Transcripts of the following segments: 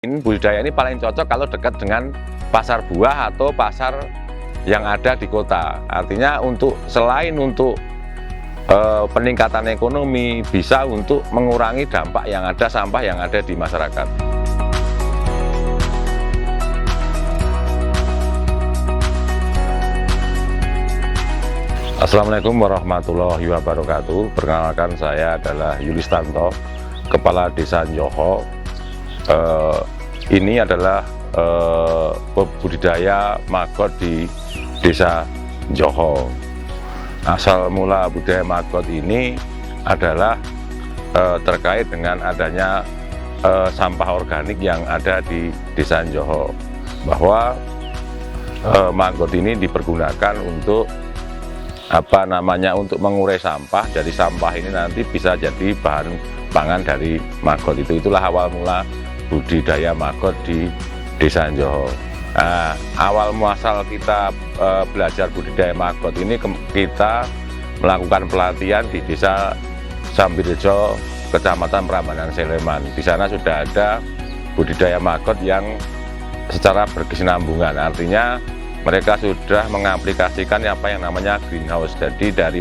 Budidaya ini paling cocok kalau dekat dengan pasar buah atau pasar yang ada di kota. Artinya selain untuk peningkatan ekonomi, bisa untuk mengurangi dampak yang ada sampah yang ada di masyarakat. Assalamualaikum warahmatullahi wabarakatuh. Perkenalkan, saya adalah Yulistanto, Kepala Desa Njoho. Ini adalah budidaya maggot di Desa Njoho. Asal mula budidaya maggot ini adalah terkait dengan adanya sampah organik yang ada di Desa Njoho, bahwa maggot ini dipergunakan untuk untuk mengurai sampah. Jadi sampah ini nanti bisa jadi bahan pangan dari maggot itu. Itulah awal mula budidaya maggot di Desa Njoho. Nah, awal muasal kita belajar budidaya maggot ini, kita melakukan pelatihan di Desa Sambirejo, Kecamatan Prambanan, Sleman. Di sana sudah ada budidaya maggot yang secara berkesinambungan, artinya mereka sudah mengaplikasikan apa yang namanya greenhouse. Jadi dari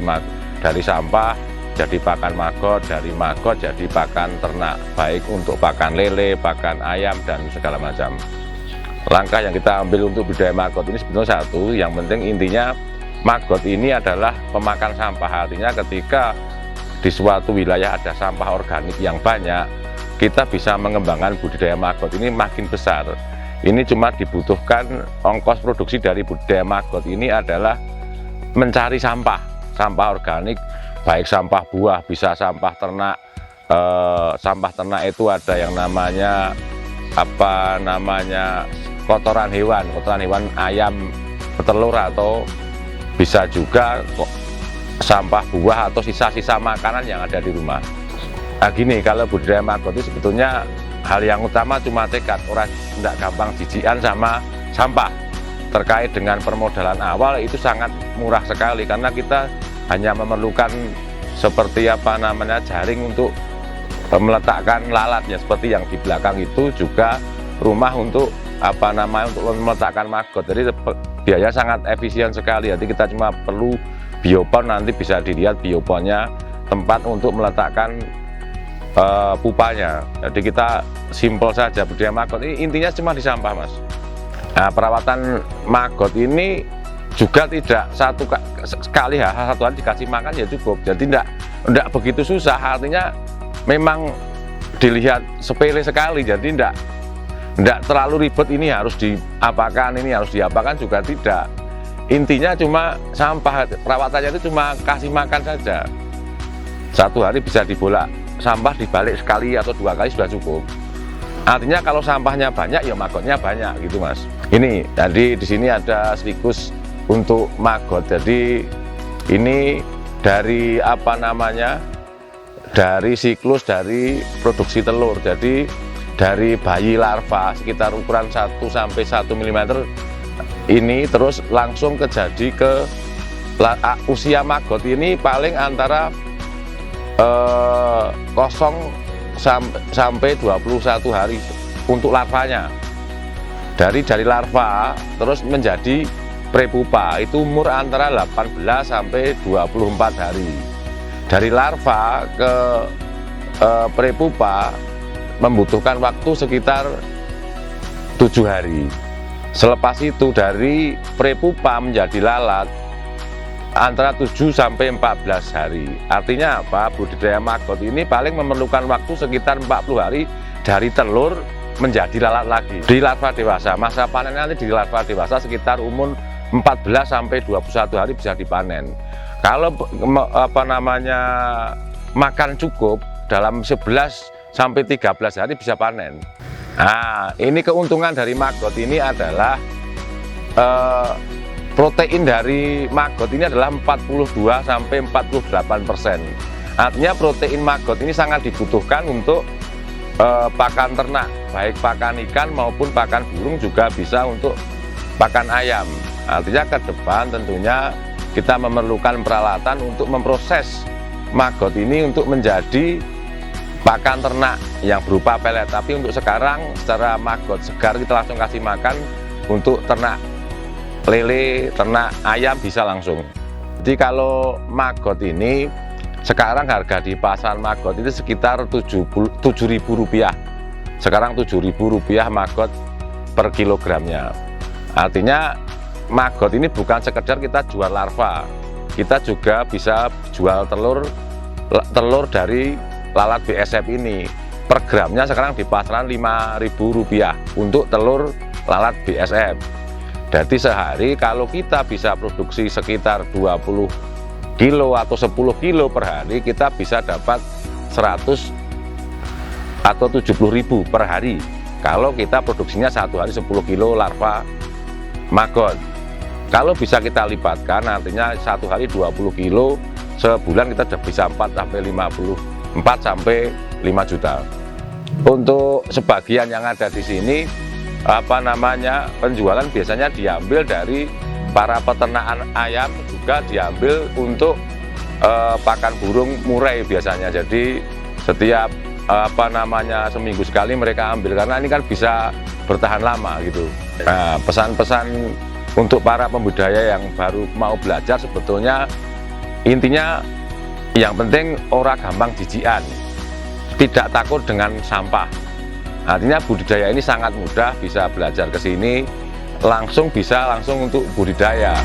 sampah jadi pakan maggot, dari maggot jadi pakan ternak, baik untuk pakan lele, pakan ayam, dan segala macam. Langkah yang kita ambil untuk budidaya maggot ini sebetulnya satu, yang penting intinya maggot ini adalah pemakan sampah. Artinya ketika di suatu wilayah ada sampah organik yang banyak, kita bisa mengembangkan budidaya maggot ini makin besar. Ini cuma dibutuhkan ongkos produksi dari budidaya maggot ini adalah mencari sampah organik, baik sampah buah, bisa sampah ternak. Sampah ternak itu ada yang namanya kotoran hewan ayam, petelur, atau bisa juga sampah buah atau sisa-sisa makanan yang ada di rumah. Nah gini, kalau budidaya maggot itu sebetulnya hal yang utama cuma tekad. Orang tidak gampang jijian sama sampah. Terkait dengan permodalan awal itu sangat murah sekali, karena kita hanya memerlukan seperti jaring untuk meletakkan lalatnya, seperti yang di belakang itu juga rumah untuk untuk meletakkan maggot. Jadi biaya sangat efisien sekali. Jadi kita cuma perlu biopon, nanti bisa dilihat bioponnya, tempat untuk meletakkan pupanya. Jadi kita simpel saja budidaya maggot ini intinya cuma di sampah, Mas. Nah, perawatan maggot ini juga tidak satu hari dikasih makan ya cukup. Jadi tidak begitu susah. Artinya memang dilihat sepele sekali. Jadi tidak terlalu ribet, ini harus diapakan, ini harus diapakan, juga tidak. Intinya cuma sampah, perawatannya itu cuma kasih makan saja. Satu hari bisa dibolak sampah, dibalik sekali atau dua kali sudah cukup. Artinya kalau sampahnya banyak ya maggotnya banyak gitu, Mas. Ini jadi di sini ada siklus untuk maggot. Jadi ini dari dari siklus dari produksi telur. Jadi dari bayi larva sekitar ukuran 1 sampai 1 mm ini, terus langsung usia maggot ini paling antara 0 sampai 21 hari untuk larvanya. Dari larva terus menjadi prepupa, itu umur antara 18 sampai 24 hari. Dari larva ke prepupa membutuhkan waktu sekitar 7 hari. Selepas itu dari prepupa menjadi lalat antara 7 sampai 14 hari. Artinya apa? Budidaya maggot ini paling memerlukan waktu sekitar 40 hari dari telur menjadi lalat lagi. Di larva dewasa, masa panen nanti di larva dewasa sekitar umur 14 sampai 21 hari bisa dipanen. Kalau makan cukup, dalam 11 sampai 13 hari bisa panen. Nah, ini keuntungan dari maggot ini adalah protein dari maggot ini adalah 42 sampai 48%. Artinya protein maggot ini sangat dibutuhkan untuk pakan ternak, baik pakan ikan maupun pakan burung, juga bisa untuk pakan ayam. Artinya ke depan tentunya kita memerlukan peralatan untuk memproses maggot ini untuk menjadi pakan ternak yang berupa pelet, tapi untuk sekarang secara maggot segar kita langsung kasih makan. Untuk ternak lele, ternak ayam bisa langsung. Jadi kalau maggot ini sekarang harga di pasar maggot itu sekitar Rp7.000. Sekarang Rp7.000 maggot per kilogramnya. Artinya maggot ini bukan sekedar kita jual larva, kita juga bisa jual telur dari lalat BSF ini. Per gramnya sekarang di pasaran Rp5.000 untuk telur lalat BSF. Jadi sehari kalau kita bisa produksi sekitar 20 kilo atau 10 kilo per hari, kita bisa dapat 100 atau 70.000 per hari. Kalau kita produksinya satu hari 10 kilo larva maggot. Kalau bisa kita lipatkan, artinya satu hari 20 kilo, sebulan kita sudah bisa 4 sampai 5 juta. Untuk sebagian yang ada di sini, penjualan biasanya diambil dari para peternak ayam, juga diambil untuk pakan burung murai biasanya. Jadi setiap seminggu sekali mereka ambil, karena ini kan bisa bertahan lama gitu. Nah, pesan-pesan untuk para pembudidaya yang baru mau belajar, sebetulnya intinya yang penting orang gampang jijian, tidak takut dengan sampah. Artinya budidaya ini sangat mudah, bisa belajar ke sini, bisa langsung untuk budidaya.